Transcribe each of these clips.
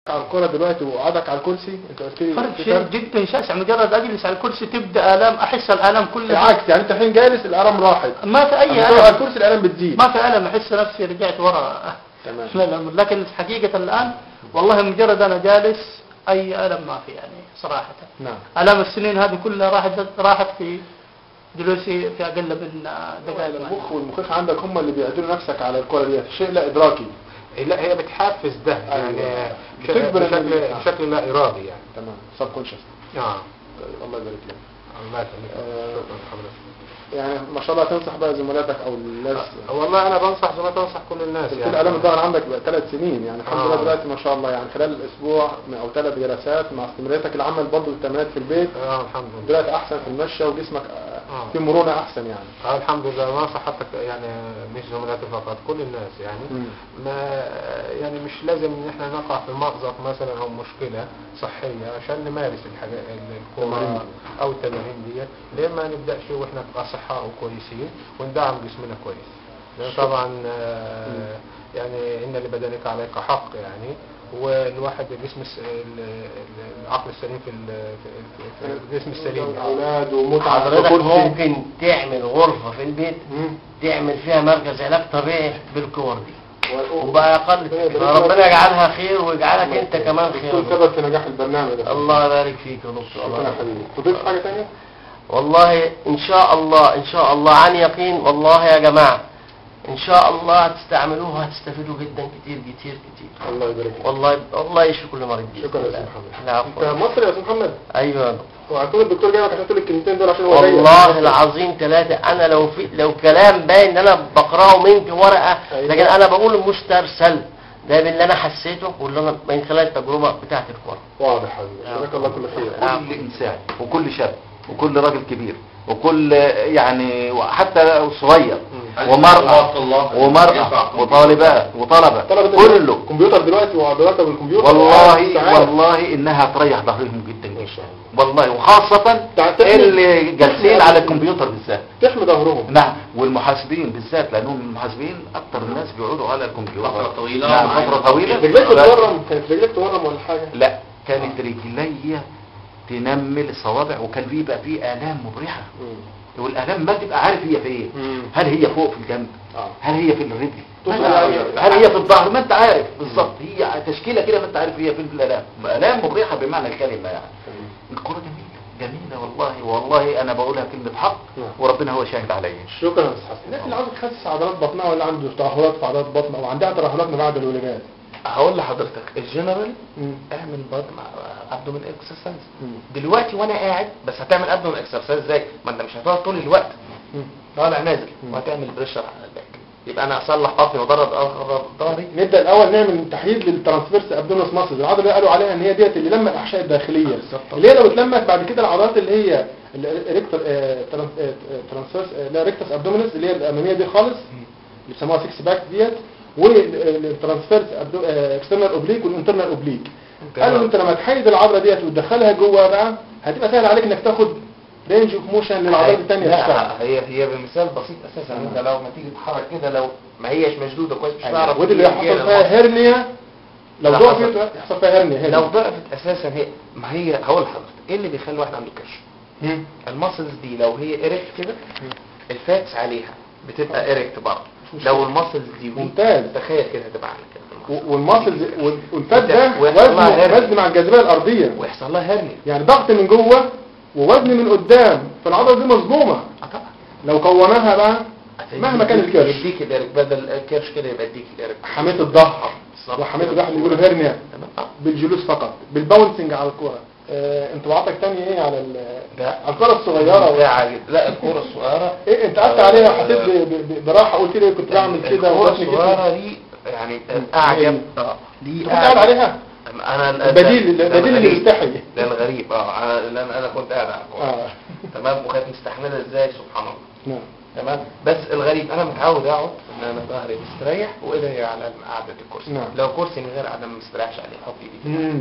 على الكرة دلوقتي وقعدك على الكرسي، انت قلت لي فرق شيء جدا شاسع. مجرد اجلس على الكرسي تبدا الام، احس الالم كله بالعكس، يعني انت الحين جالس الالم راحت، ما في اي الم على الم، الكرسي الالم بتزيد، ما في الم، احس نفسي رجعت ورا. تمام. لا لكن حقيقه الان والله مجرد انا جالس اي الم ما في يعني صراحه. نعم. الام السنين هذه كلها راحت في جلوسي في اقل من دقائق. المخ والمخيخ عندك هم اللي بيعدلوا نفسك على الكرة دي، شيء لا ادراكي. لا هي بتحفز ده يعني بشكل لا ارادي يعني. تمام. سب كونشس. اه الله يبارك لك. الله يخليك. شكرا لحضرتك. يعني ما شاء الله تنصح بقى زملاتك او الناس؟ والله انا بنصح زي ما تنصح كل الناس يعني. يعني. كل الالم الظهر عندك بقى 3 سنين يعني الحمد لله دلوقتي ما شاء الله، يعني خلال اسبوع او 3 جلسات مع استمراريتك العمل برضه التمرينات في البيت الحمد لله دلوقتي احسن في المشي وجسمك في مرونة احسن يعني. الحمد لله. بنصح حتى يعني مش زملاتي فقط، كل الناس يعني. ما يعني مش لازم ان احنا نقع في مأزق مثلا او مشكلة صحية عشان نمارس الحاجات الكورة او التمارين دي، ليه ما نبدأش واحنا اصحاء وكويسين وندعم جسمنا كويس. لان طبعا يعني ان لبدنك عليك حق يعني. والواحد العقل السليم في الجسم السليم يعني. اولاد ومتعة. حضرتك ممكن تعمل غرفة في البيت تعمل فيها مركز علاج طبيعي بالكور دي وبقى اقل. ربنا يجعلها خير ويجعلك انت كمان خير. كل سبب في نجاح البرنامج ده. الله يبارك فيك يا دكتور. الله يخليك. تضيف حاجة تانية؟ والله ان شاء الله عن يقين والله يا جماعة ان شاء الله هتستعملوها هتستفيدوا جدا كتير. الله يبارك فيك. والله يشفي كل مريض. شكرا يا استاذ محمد. لا انت مصري يا استاذ محمد؟ ايوه يا دكتور. وهتكون الدكتور جايبك عشان تقول الكلمتين دول عشان هو والله العظيم 3. انا لو كلام باين ان انا بقراه منك ورقه لكن انا بقول مسترسل ده باللي انا حسيته واللي انا من خلال التجربه بتاعت الكوره. واضح حبيبي. جزاك الله كل خير. كل انسان وكل شاب وكل راجل كبير وكل يعني حتى صغير ومرأة وطالبات وطلبة كله كمبيوتر دلوقتي وعضلاتها بالكمبيوتر. والله انها تريح ظهرهم جدا جدا والله، وخاصة اللي جالسين على الكمبيوتر بالذات تحمي ظهرهم. نعم. والمحاسبين بالذات لانهم المحاسبين اكتر الناس بيقعدوا على الكمبيوتر فترة طويلة. نعم فترة طويلة. رجليك تتورم؟ كانت رجليك تورم ولا حاجة؟ لا كانت رجلي تنمل الصوابع وكان بيبقى فيه آلام مبرحة. والآلام ما تبقى عارف هي في ايه. هل هي فوق في الجنب؟ هل هي في الرجل؟ هل هي في الظهر؟ ما انت عارف بالظبط. هي تشكيلة كده ما انت عارف هي فين في الآلام. آلام مبرحة بمعنى الكلمة يعني. الكرة جميلة والله انا بقولها كلمة حق وربنا هو شاهد عليا. شكرا يا استاذ حسن. الناس اللي عاوزة تخسس عضلات بطنها ولا عنده ترهلات في عضلات بطنها او عندها ترهلات ما بعد الولادات، هقول لحضرتك الجنرال اعمل بطن ابدومين اكسرسايز دلوقتي وانا قاعد. بس هتعمل ابدومين اكسرسايز ازاي؟ ما انت مش هتقعد طول الوقت طالع نازل وهتعمل بريشر على الباك. يبقى انا اصلح بطني وادرب ظهري. نبدا الاول نعمل تحديد للترانسفيرس ابدومينس ماسلز، العضله اللي قالوا عليها ان هي ديت اللي لما الاحشاء الداخليه اللي هي لو اتلمت بعد كده العضلات اللي هي الريكتور ترانسفيرس لا ريكتس ابدومينس اللي هي الاماميه دي خالص اللي بيسموها 6 باك ديت، والترانسفيرس اكسترنال اوبليك والانترنال اوبليك. قالوا انت لما تحيد العضله ديت وتدخلها جوه بقى هتبقى سهل عليك انك تاخد رينج اوف موشن للعضلات الثانيه تشتغل. هي بمثال بسيط اساسا. انت لو ما تيجي تتحرك كده لو ما هيش مشدوده كويس مش هتعرف. ودي اللي يحصل فيها هرنيا لو ضعفت يحصل فيها هرنيا. لو ضعفت اساسا هي ما هي هقول لحضرتك ايه اللي بيخلي واحد عنده كرش. الماسلز دي لو هي اريكت كده الفاتس عليها بتبقى اريكت برضه. لو الماسلز دي ممتاز تخيل كده هتبقى عامله كده. والماسلز والفات ده وزن مع الجاذبيه الارضيه ويحصل لها هرنيا يعني ضغط من جوه ووزن من قدام فالعضله دي مصدومه. طبعا لو قومناها بقى مهما كان الكرش يديك الارك بدل الكرش كده يبقى يديك الارك. حمايه الظهر وحمايه الظهر اللي بيقولوا هرنيا بالجلوس فقط بالباونسنج على الكوره. انطباعاتك تانية ايه على الكوره الصغيره؟ لا الكوره الصغيره ايه انت قعدت عليها حسيت براحه قلت لي كنت بعمل كده الكوره الصغيره دي يعني اعجب دي قاعد عليها. انا بديل اللي مستحي ده الغريب. انا كنت قاعد على الكوره تمام وكانت مستحمله ازاي سبحان الله. نعم تمام. بس الغريب انا متعود اقعد ان انا ظهري مستريح وايدي على قعده الكرسي. لو كرسي من غير قاعده ما مستريحش عليه احط ايدي.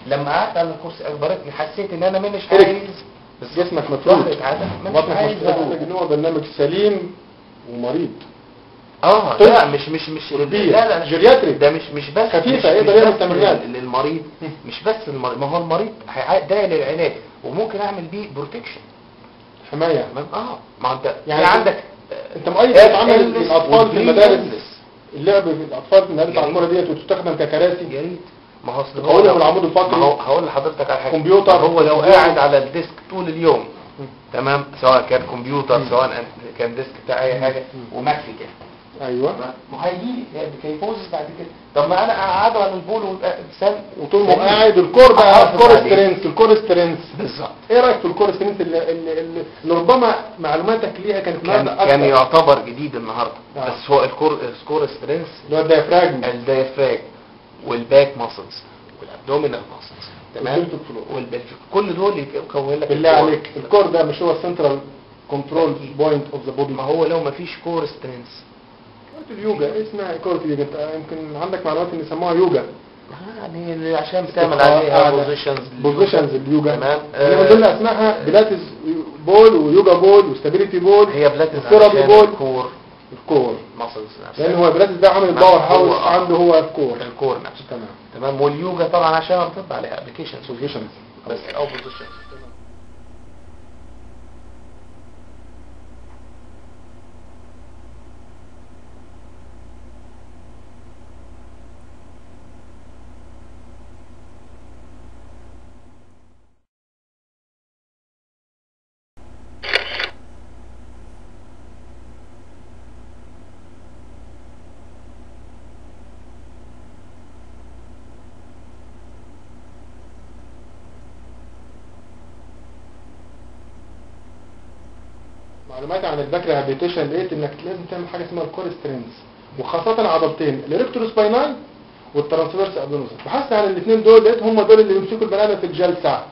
لما قعدت على الكرسي اجبرتني حسيت ان انا مش عايز جسمك مفروض بطنك مش عايز ان هو برنامج سليم ومريض لا مش لا جيرياتريك ده مش بس خفيفة، مش يقدر يعمل بس تمرينات. للمريض، مش بس المريض، ما هو المريض ده للعلاج وممكن اعمل بيه بروتكشن حماية. تمام. ما انت يعني عندك انت مؤيد تتعمل للاطفال في المدارس، اللعب في الاطفال في المدارس على الكوره ديت وتستخدم ككراسي. يا ريت. ما هو اصل تقوله في العمود الفقري. ما هو هقول لحضرتك على حاجه. كمبيوتر. هو لو قاعد على الديسك طول اليوم تمام، سواء كان كمبيوتر سواء كان ديسك بتاع اي حاجه ومكفي كده، ايوه، ما هيجي كيفوزس بعد كده. طب ما انا قاعده على البول والانسان وطول ما قاعد الكور بقى الكور سترينث بالظبط. ايه رايك في الكور سترينث اللي ربما معلوماتك ليها كانت كان يعتبر جديد النهارده بس هو الكور سترينث اللي هو الديافراجم والباك ماسلز والابدومينال ماسلز تمام والبلفيك، كل دول يكون لك. بالله عليك الكور ده مش هو السنترال كنترول بوينت اوف ذا بودي؟ ما هو لو ما فيش كور سترينث اليوجا اسمها كورة اليوجا، انت يمكن عندك معلومات ان يسموها يوجا يعني عشان بتعمل عليها بوزيشنز اليوجا. تمام. من ضمن اسمها بلاتس بول ويوجا بول وستابيليتي بول. هي بلاتس ثيرابي بول. الكور ماسلز نفسها، لان هو بلاتس ده عامل الباور هاوس عنده هو الكور نفسه. تمام. واليوجا طبعا عشان بتطبق عليها ابلكيشنز بوزيشنز بس او بوزيشنز. معلومات عن الباك ريهابيتيشن لقيت انك لازم تعمل حاجه اسمها الكور سترينث، وخاصه عضلتين الريكتوروسباينال والترانسفيرس ابدومينال. بحثت عن الاثنين دول لقيت هم دول اللي بيمسكوا البني ادم في الجلسه.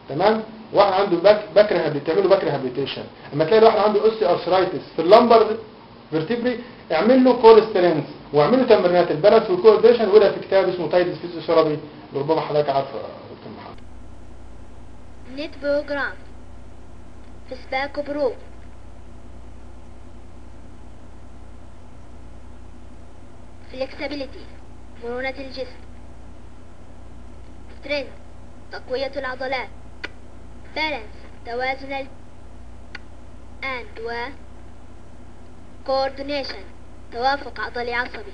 تمام. واحد عنده باك ريهابيتيشن تعمل له باك ريهابيتيشن. اما تلاقي واحد عنده اوستي ارثرايتس في اللمبر فيرتيبري اعمل له كور سترينث واعمل له تمرينات البالانس والكوردينيشن، وده في كتاب اسمه تايتس فيزيوثيرابي ربما حضرتك عارفه دكتور محمد. نت بروجرام في سباكو برو فليكسبيليتي مرونة الجسم، سترينث تقوية العضلات، بالانس توازن and و coordination توافق عضلي عصبي.